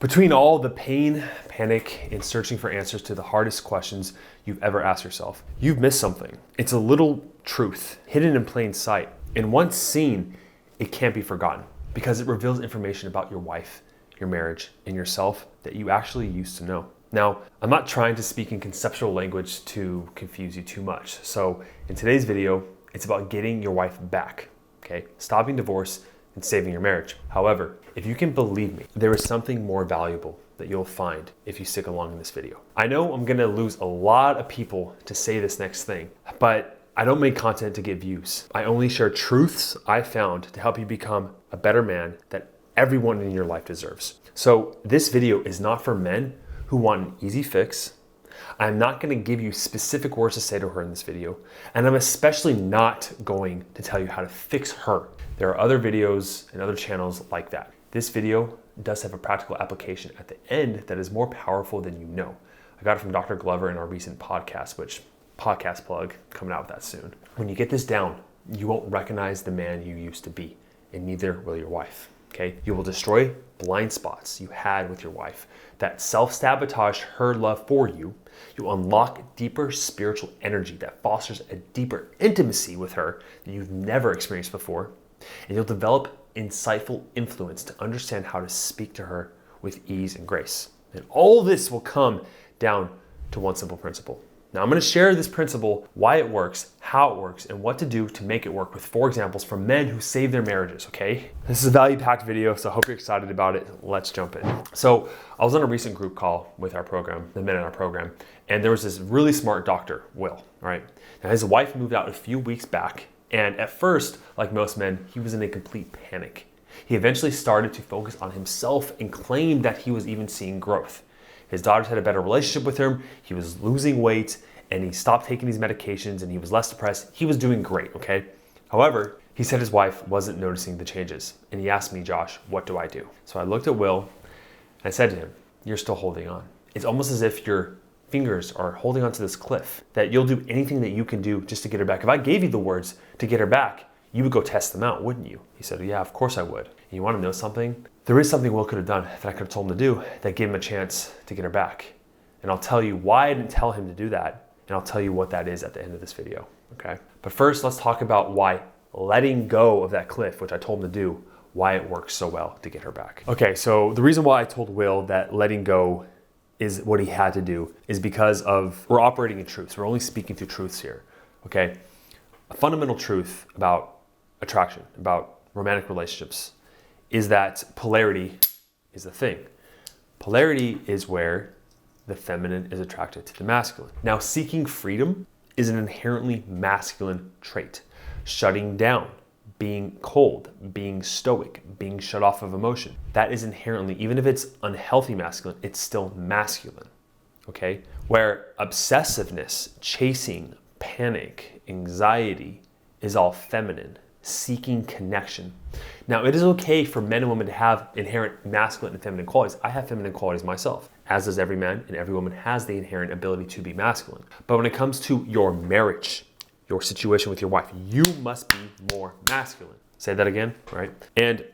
Between all the pain, panic, and searching for answers to the hardest questions you've ever asked yourself, you've missed something. It's a little truth hidden in plain sight. And once seen, it can't be forgotten because it reveals information about your wife, your marriage, and yourself that you actually used to know. Now, I'm not trying to speak in conceptual language to confuse you too much. So in today's video, it's about getting your wife back, okay? Stopping divorce and saving your marriage. However, if you can believe me, there is something more valuable that you'll find if you stick along in this video. I know I'm gonna lose a lot of people to say this next thing, but I don't make content to get views. I only share truths I found to help you become a better man that everyone in your life deserves. So this video is not for men who want an easy fix. I'm not gonna give you specific words to say to her in this video, and I'm especially not going to tell you how to fix her. There are other videos and other channels like that. This video does have a practical application at the end that is more powerful than you know. I got it from Dr. Glover in our recent podcast, which podcast plug, coming out with that soon. When you get this down, you won't recognize the man you used to be, and neither will your wife, okay? You will destroy blind spots you had with your wife that self-sabotage her love for you. You'll unlock deeper spiritual energy that fosters a deeper intimacy with her that you've never experienced before. And you'll develop insightful influence to understand how to speak to her with ease and grace. And all this will come down to one simple principle. Now I'm going to share this principle, why it works, how it works, and what to do to make it work with 4 examples from men who save their marriages, okay? This is a value-packed video, so I hope you're excited about it. Let's jump in. So I was on a recent group call with our program, the men in our program, and there was this really smart doctor, Will, right? Now his wife moved out a few weeks back, and at first, like most men, he was in a complete panic. He eventually started to focus on himself and claimed that he was even seeing growth. His daughters had a better relationship with him, he was losing weight, and he stopped taking these medications and he was less depressed. He was doing great, okay? However, he said his wife wasn't noticing the changes. And he asked me, Josh, what do I do? So I looked at Will and I said to him, you're still holding on. It's almost as if your fingers are holding onto this cliff, that you'll do anything that you can do just to get her back. If I gave you the words to get her back, you would go test them out, wouldn't you? He said, yeah, of course I would. And you want to know something? There is something Will could have done that I could have told him to do that gave him a chance to get her back. And I'll tell you why I didn't tell him to do that, and I'll tell you what that is at the end of this video, okay? But first, let's talk about why letting go of that cliff, which I told him to do, why it works so well to get her back. Okay, so the reason why I told Will that letting go is what he had to do is because of, we're operating in truths. We're only speaking to truths here, okay? A fundamental truth about attraction, about romantic relationships, is that polarity is the thing. Polarity is where the feminine is attracted to the masculine. Now, seeking freedom is an inherently masculine trait. Shutting down, being cold, being stoic, being shut off of emotion. That is inherently, even if it's unhealthy masculine, it's still masculine, okay? Where obsessiveness, chasing, panic, anxiety is all feminine, seeking connection. Now, it is okay for men and women to have inherent masculine and feminine qualities. I have feminine qualities myself, as does every man, and every woman has the inherent ability to be masculine. But when it comes to your marriage, your situation with your wife, you must be more masculine. Say that again, right? And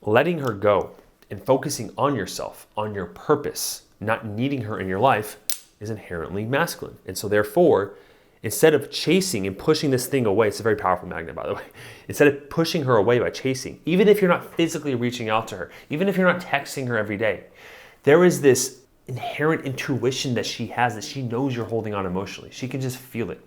letting her go and focusing on yourself, on your purpose, not needing her in your life is inherently masculine. And so therefore, instead of chasing and pushing this thing away, it's a very powerful magnet, by the way. Instead of pushing her away by chasing, even if you're not physically reaching out to her, even if you're not texting her every day, there is this inherent intuition that she has that she knows you're holding on emotionally. She can just feel it.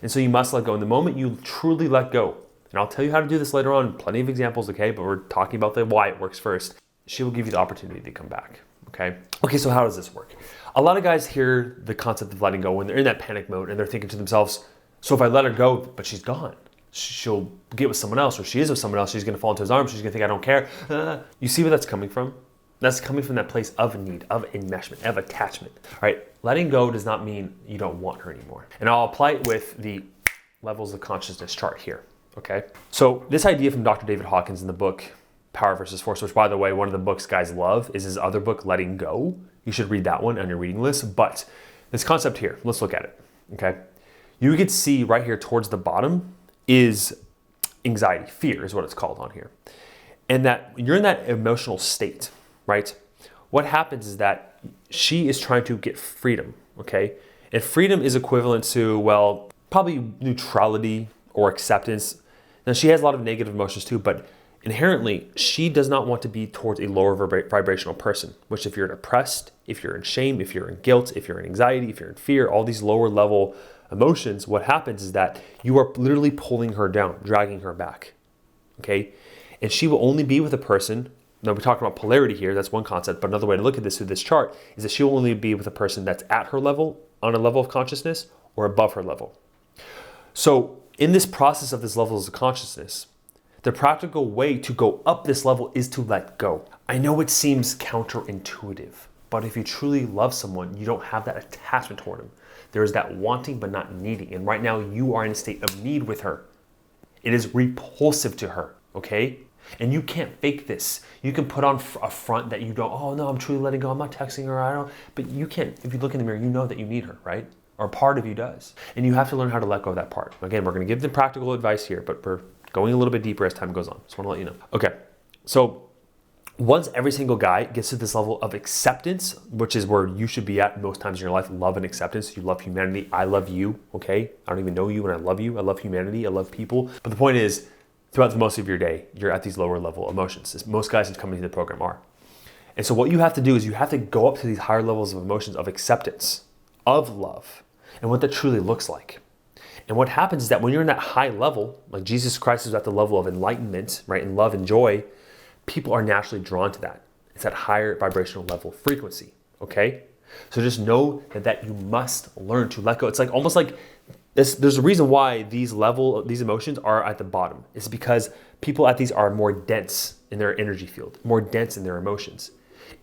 And so you must let go. And the moment you truly let go, and I'll tell you how to do this later on, plenty of examples, okay? But we're talking about the why it works first. She will give you the opportunity to come back, okay? Okay, so how does this work? A lot of guys hear the concept of letting go when they're in that panic mode and they're thinking to themselves, so if I let her go, but she's gone, she'll get with someone else, or she is with someone else, she's gonna fall into his arms, she's gonna think I don't care. You see where that's coming from? That's coming from that place of need, of enmeshment, of attachment. All right, letting go does not mean you don't want her anymore. And I'll apply it with the levels of consciousness chart here, okay? So this idea from Dr. David Hawkins in the book, Power versus Force, which by the way, one of the books guys love is his other book, Letting Go. You should read that one on your reading list. But this concept here, let's look at it, okay? You can see right here towards the bottom is anxiety, fear is what it's called on here. And that you're in that emotional state, right? what happens is that she is trying to get freedom, okay? And freedom is equivalent to, well, probably neutrality or acceptance. Now, she has a lot of negative emotions too, but inherently, she does not want to be towards a lower vibrational person, which if you're depressed, if you're in shame, if you're in guilt, if you're in anxiety, if you're in fear, all these lower level emotions, what happens is that you are literally pulling her down, dragging her back, okay? And she will only be with a person, now we're talking about polarity here, that's one concept, but another way to look at this through this chart is that she will only be with a person that's at her level, on a level of consciousness, or above her level. So in this process of this levels of consciousness, the practical way to go up this level is to let go. I know it seems counterintuitive, but if you truly love someone, you don't have that attachment toward them. There is that wanting but not needing. And right now you are in a state of need with her. It is repulsive to her, okay? And you can't fake this. You can put on a front that you don't, oh no, I'm truly letting go. I'm not texting her, I don't. But you can't, if you look in the mirror, you know that you need her, right? Or part of you does. And you have to learn how to let go of that part. Again, we're gonna give them practical advice here, but we're going a little bit deeper as time goes on. Just wanna let you know. Okay, so once every single guy gets to this level of acceptance, which is where you should be at most times in your life, love and acceptance. You love humanity, I love you, okay? I don't even know you and I love you. I love humanity, I love people. But the point is, throughout the most of your day, you're at these lower level emotions. As most guys who come into the program are. And so what you have to do is you have to go up to these higher levels of emotions of acceptance, of love, and what that truly looks like. And what happens is that when you're in that high level, like Jesus Christ is at the level of enlightenment, right, and love and joy, people are naturally drawn to that. It's that higher vibrational level frequency, okay? So just know that you must learn to let go. It's like almost like there's a reason why these emotions are at the bottom. It's because people at these are more dense in their energy field, more dense in their emotions.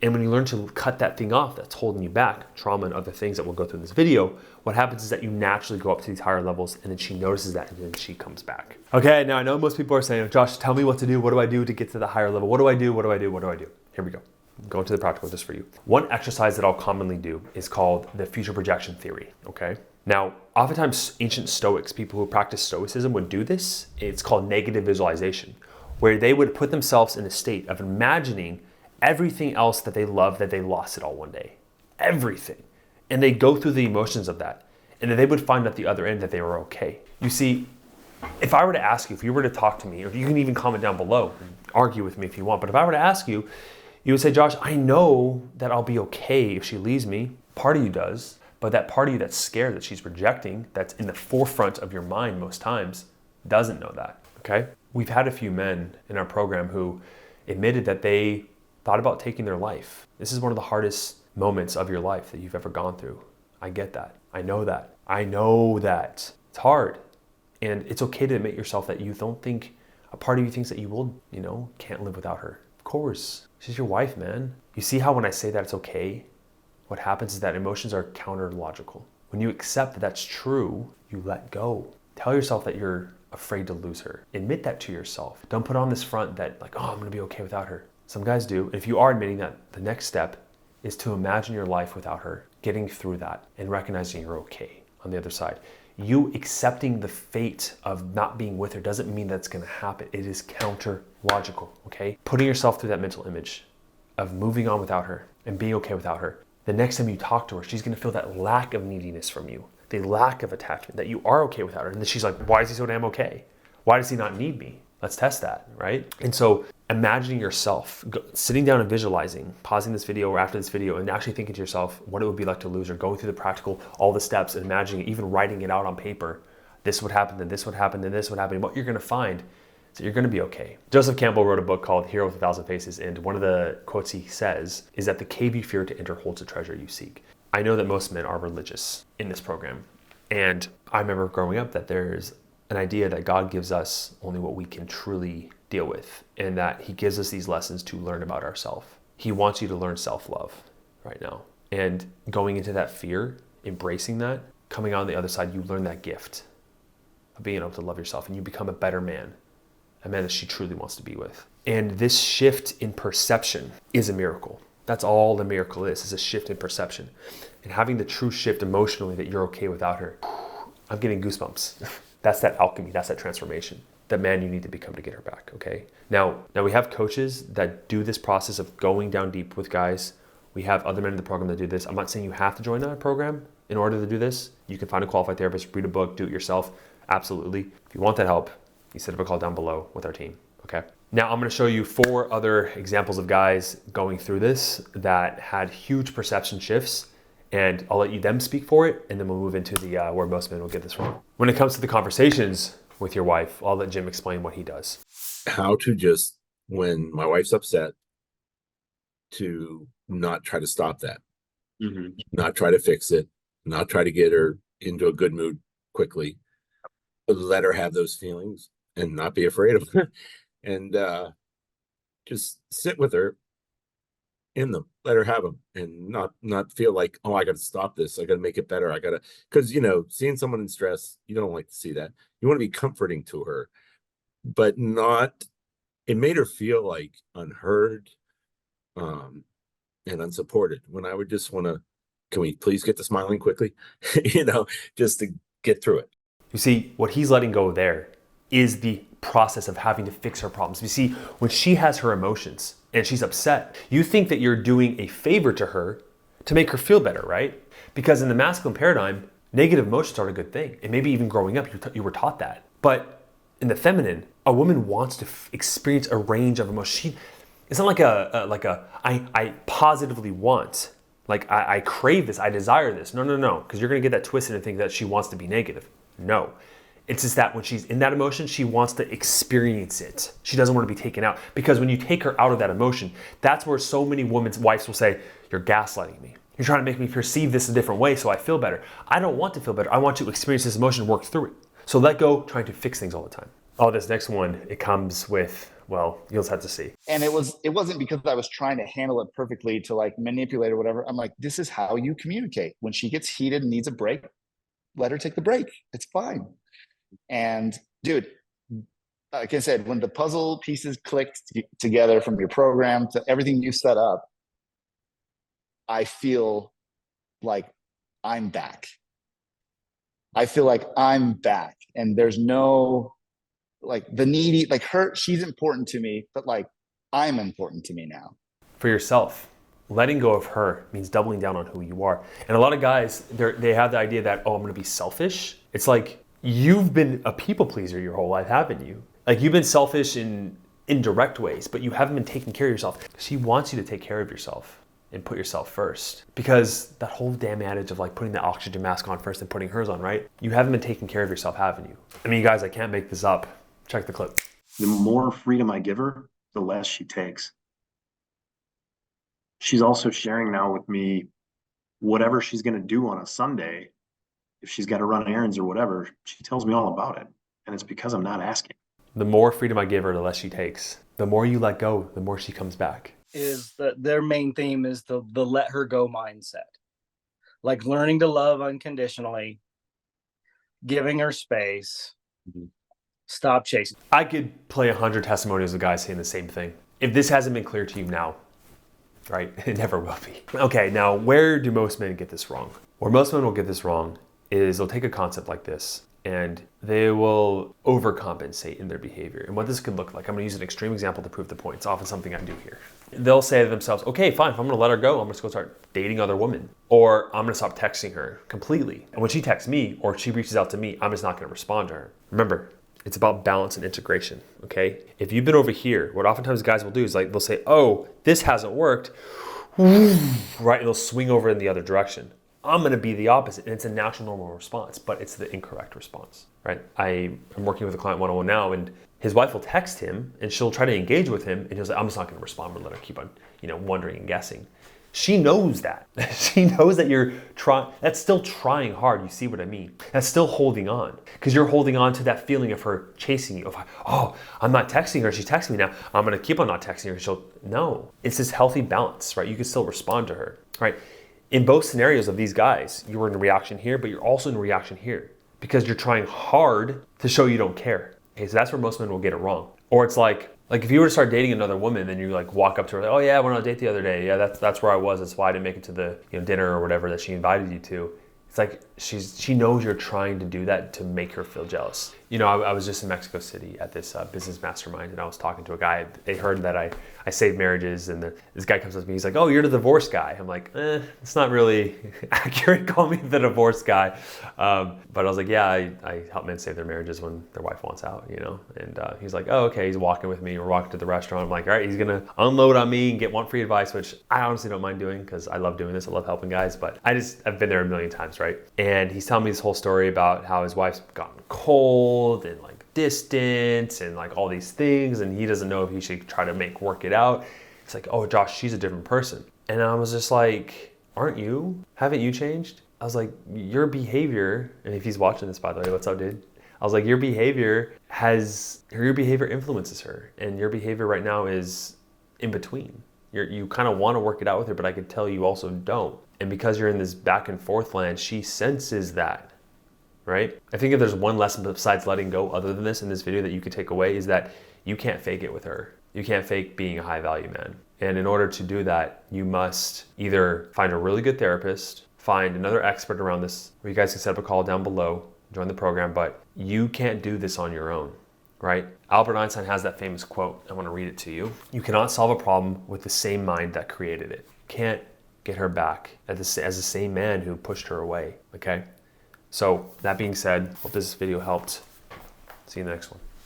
And when you learn to cut that thing off that's holding you back, trauma and other things that we'll go through in this video, what happens is that you naturally go up to these higher levels and then she notices that and then she comes back. Okay, now I know most people are saying, Josh, tell me what to do. What do I do to get to the higher level? What do I do? What do I do? What do I do? Here we go. I'm going to the practical just for you. One exercise that I'll commonly do is called the future projection theory, okay? Now, oftentimes ancient Stoics, people who practice Stoicism would do this. It's called negative visualization, where they would put themselves in a state of imagining everything else that they love that they lost it all one day. Everything. And they go through the emotions of that. And then they would find at the other end that they were okay. You see, if I were to ask you, if you were to talk to me, or you can even comment down below and argue with me if you want, but if I were to ask you, you would say, Josh, I know that I'll be okay if she leaves me. Part of you does. But that part of you that's scared that she's rejecting, that's in the forefront of your mind most times, doesn't know that, okay? We've had a few men in our program who admitted that they thought about taking their life. This is one of the hardest moments of your life that you've ever gone through. I get that. I know that. I know that. It's hard. And it's okay to admit yourself that you don't think, a part of you thinks that you will, can't live without her. Of course. She's your wife, man. You see how when I say that it's okay, what happens is that emotions are counter-logical. When you accept that that's true, you let go. Tell yourself that you're afraid to lose her. Admit that to yourself. Don't put on this front that like, oh, I'm gonna be okay without her. Some guys do. If you are admitting that, the next step is to imagine your life without her, getting through that and recognizing you're okay on the other side. You accepting the fate of not being with her doesn't mean that's gonna happen. It is counter-logical, okay? Putting yourself through that mental image of moving on without her and being okay without her. The next time you talk to her, she's gonna feel that lack of neediness from you, the lack of attachment, that you are okay without her. And then she's like, why is he so damn okay? Why does he not need me? Let's test that, right? And so imagining yourself, sitting down and visualizing, pausing this video or after this video and actually thinking to yourself what it would be like to lose her, going through the practical, all the steps and imagining, even writing it out on paper. This would happen, then this would happen, then this would happen. What you're gonna find is that you're gonna be okay. Joseph Campbell wrote a book called Hero with a Thousand Faces, and one of the quotes he says is that the cave you fear to enter holds a treasure you seek. I know that most men are religious in this program. And I remember growing up that there's an idea that God gives us only what we can truly deal with, and that he gives us these lessons to learn about ourselves. He wants you to learn self-love right now. And going into that fear, embracing that, coming out on the other side, you learn that gift of being able to love yourself, and you become a better man, a man that she truly wants to be with. And this shift in perception is a miracle. That's all the miracle is a shift in perception. And having the true shift emotionally that you're okay without her, I'm getting goosebumps. That's that alchemy, that's that transformation, that man you need to become to get her back, okay? Now we have coaches that do this process of going down deep with guys We have other men in the program that do this. I'm not saying you have to join a program in order to do this. You can find a qualified therapist, read a book, do it yourself. Absolutely. If you want that help, you set up a call down below with our team, okay? Now I'm gonna show you 4 other examples of guys going through this that had huge perception shifts, and I'll let them speak for it, and then we'll move into the where most men will get this wrong. When it comes to the conversations with your wife, I'll let Jim explain what he does. How to just, when my wife's upset, to not try to stop that, not try to fix it, not try to get her into a good mood quickly, but let her have those feelings and not be afraid of her, and just sit with her in them, let her have them, and not feel like, oh, I got to stop this, I got to make it better, I got to, because seeing someone in stress, you don't like to see that. You want to be comforting to her, but not, it made her feel like unheard, and unsupported, when I would just want to, can we please get to smiling quickly? Just to get through it. You see, what he's letting go there is the process of having to fix her problems. You see, when she has her emotions and she's upset, you think that you're doing a favor to her to make her feel better, right? Because in the masculine paradigm, negative emotions are a good thing. And maybe even growing up, you were taught that. But in the feminine, a woman wants to experience a range of emotions. It's not like I positively want, like I crave this, I desire this. No, because you're gonna get that twisted and think that she wants to be negative. No, it's just that when she's in that emotion, she wants to experience it. She doesn't want to be taken out, because when you take her out of that emotion, that's where so many women's wives will say, you're gaslighting me. You're trying to make me perceive this a different way so I feel better. I don't want to feel better. I want to experience this emotion and work through it. So let go trying to fix things all the time. Oh, this next one, it comes with, well, you'll just have to see. And it wasn't because I was trying to handle it perfectly to like manipulate or whatever. I'm like, this is how you communicate. When she gets heated and needs a break, let her take the break. It's fine. And dude, like I said, when the puzzle pieces clicked together from your program to everything you set up, I feel like I'm back. I feel like I'm back. And there's no, like the needy, like her, she's important to me, but like I'm important to me now. For yourself, letting go of her means doubling down on who you are. And a lot of guys, they have the idea that, oh, I'm gonna be selfish. It's like, you've been a people pleaser your whole life, haven't you? Like you've been selfish in indirect ways, but you haven't been taking care of yourself. She wants you to take care of yourself and put yourself first. Because that whole damn adage of like putting the oxygen mask on first and putting hers on, right? You haven't been taking care of yourself, haven't you? I mean, guys, I can't make this up. Check the clip. The more freedom I give her, the less she takes. She's also sharing now with me whatever she's going to do on a Sunday. If she's got to run errands or whatever, she tells me all about it. And it's because I'm not asking. The more freedom I give her, the less she takes. The more you let go, the more she comes back. Is that their main theme is the let her go mindset. Like learning to love unconditionally, giving her space, stop chasing. I could play 100 testimonials of guys saying the same thing. If this hasn't been clear to you now, right, it never will be. Okay, now where do most men get this wrong? Where most men will get this wrong is they'll take a concept like this and they will overcompensate in their behavior. And what this could look like, I'm gonna use an extreme example to prove the point. It's often something I do here. They'll say to themselves, okay, fine, if I'm gonna let her go, I'm just gonna start dating other women. Or I'm gonna stop texting her completely. And when she texts me or she reaches out to me, I'm just not gonna respond to her. Remember, it's about balance and integration, okay? If you've been over here, what oftentimes guys will do is like, they'll say, oh, this hasn't worked, right? And they'll swing over in the other direction. I'm gonna be the opposite, and it's a natural, normal response, but it's the incorrect response, right? I'm working with a client one-on-one now, and his wife will text him, and she'll try to engage with him, and he'll say, I'm just not gonna respond, but let her keep on, wondering and guessing. She knows that. She knows that you're trying, that's still trying hard, you see what I mean? That's still holding on, because you're holding on to that feeling of her chasing you, of, oh, I'm not texting her, she's texting me now, I'm gonna keep on not texting her, no. It's this healthy balance, right? You can still respond to her, right? In both scenarios of these guys, you were in a reaction here, but you're also in a reaction here because you're trying hard to show you don't care. Okay, so that's where most men will get it wrong. Or it's like if you were to start dating another woman, then you like walk up to her, like, oh yeah, I went on a date the other day. Yeah, that's where I was. That's why I didn't make it to the dinner or whatever that she invited you to. It's like she knows you're trying to do that to make her feel jealous. You know, I was just in Mexico City at this business mastermind, and I was talking to a guy. They heard that I save marriages, and this guy comes up to me. He's like, "Oh, you're the divorce guy." I'm like, it's not really accurate. Call me the divorce guy. But I was like, yeah, I help men save their marriages when their wife wants out, you know. And he's like, oh, okay. He's walking with me. We're walking to the restaurant. I'm like, all right, he's gonna unload on me and get one free advice, which I honestly don't mind doing because I love doing this. I love helping guys, but I've been there a million times, right? And he's telling me this whole story about how his wife's gotten cold and like distant and like all these things, and he doesn't know if he should try to work it out. It's like, oh, Josh, she's a different person. And I was just like, aren't you? Haven't you changed? I was like, your behavior, and if he's watching this, by the way, what's up, dude? I was like, your behavior influences her, and your behavior right now is in between. You kind of want to work it out with her, but I could tell you also don't. And because you're in this back and forth land, she senses that, right? I think if there's one lesson besides letting go other than this in this video that you could take away, is that you can't fake it with her. You can't fake being a high value man. And in order to do that, you must either find a really good therapist, find another expert around this, or you guys can set up a call down below, join the program, but you can't do this on your own, right? Albert Einstein has that famous quote. I want to read it to you. You cannot solve a problem with the same mind that created it. Can't get her back as the same man who pushed her away, okay? So that being said, hope this video helped. See you in the next one.